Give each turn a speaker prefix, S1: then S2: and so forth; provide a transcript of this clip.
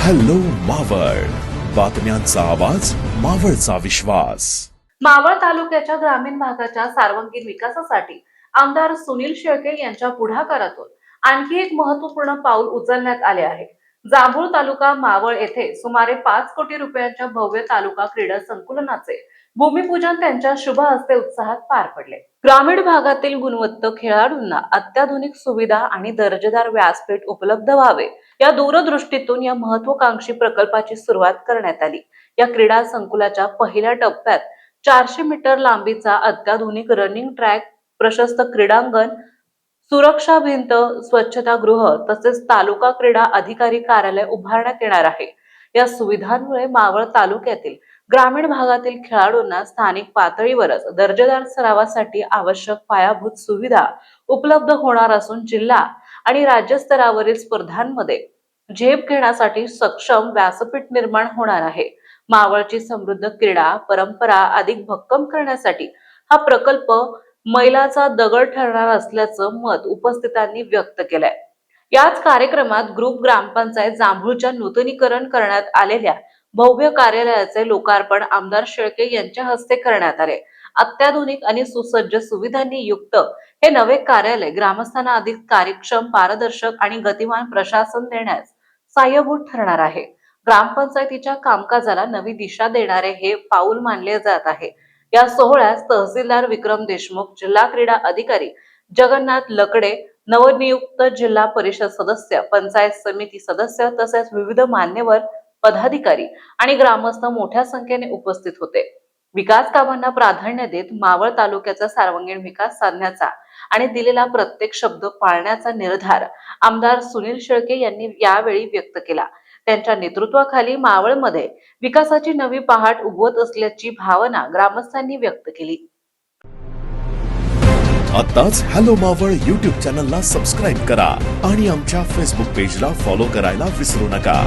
S1: Hello Maval, बातम्यांचा आवाज, मावळचा विश्वास.
S2: मावळ तालुक्याच्या ग्रामीण भागाच्या सर्वांगीण विकासासाठी आमदार सुनील शेळके यांच्या पुढाकारातून आणखी एक महत्त्वपूर्ण पाऊल उचलण्यात आले आहे. जांभूळ तालुका मावळ येथे सुमारे 5 कोटी रुपयांच्या भव्य तालुका क्रीडा संकुलनाचे भूमिपूजन त्यांच्या शुभ हस्ते उत्साहात पार पडले. ग्रामीण भागातील गुणवत्ता खेळाडूंना अत्याधुनिक सुविधा आणि दर्जेदार व्यासपीठ उपलब्ध व्हावे या दूरदृष्टीतून या महत्त्वाकांक्षी प्रकल्पाची सुरुवात करण्यात आली. या क्रीडा संकुलाच्या पहिल्या टप्प्यात 400 मीटर लांबीचा अत्याधुनिक रनिंग ट्रॅक, प्रशस्त क्रीडांगण, सुरक्षा भिंत, स्वच्छतागृह तसेच तालुका क्रीडा अधिकारी कार्यालय उभारण्यात येणार आहे. या सुविधांमुळे मावळ तालुक्यातील ग्रामीण भागातील खेळाडूंना स्थानिक पातळीवरच दर्जेदार सरावासाठी आवश्यक पायाभूत सुविधा उपलब्ध होणार असून जिल्हा आणि राज्य स्तरावरील स्पर्धांमध्ये झेप घेण्यासाठी सक्षम व्यासपीठ निर्माण होणार आहे. मावळची समृद्ध क्रीडा परंपरा अधिक भक्कम करण्यासाठी हा प्रकल्प मैलाचा दगड ठरणार असल्याचं मत उपस्थितांनी व्यक्त केलंय. याच कार्यक्रमात ग्रुप ग्रामपंचायत जांभूळच्या नूतनीकरण करण्यात आलेल्या भव्य कार्यालयाचे लोकार्पण आमदार शेळके यांच्या हस्ते करण्यात आले. अत्याधुनिक आणि सुसज्ज सुविधांनी युक्त हे नवे कार्यालय ग्रामस्थांना अधिक कार्यक्षम, पारदर्शक आणि गतिमान प्रशासन देण्यास सहाय्यभूत ठरणार आहे. ग्रामपंचायतीच्या कामकाजाला नवी दिशा देणारे हे पाऊल मानले जात आहे. या सोहळ्यात तहसीलदार विक्रम देशमुख, जिल्हा क्रीडा अधिकारी जगन्नाथ लकडे, नवनियुक्त जिल्हा परिषद सदस्य, पंचायत समिती सदस्य तसेच विविध मान्यवर, पदाधिकारी आणि ग्रामस्थ मोठ्या संख्येने उपस्थित होते. विकास कामांना प्राधान्य देत मावळ तालुक्याचा सर्वांगीण विकास साधण्याचा आणि दिलेला प्रत्येक शब्द पाळण्याचा निर्धार आमदार सुनील शेळके यांनी यावेळी व्यक्त केला. त्यांच्या नेतृत्वाखाली मावळमध्ये विकासाची नवी पहाट उगवत असल्याची भावना ग्रामस्थांनी व्यक्त केली.
S1: आताच हॅलो मावळ YouTube चॅनलला सबस्क्राईब करा आणि आमच्या फेसबुक पेजला फॉलो करायला विसरू नका.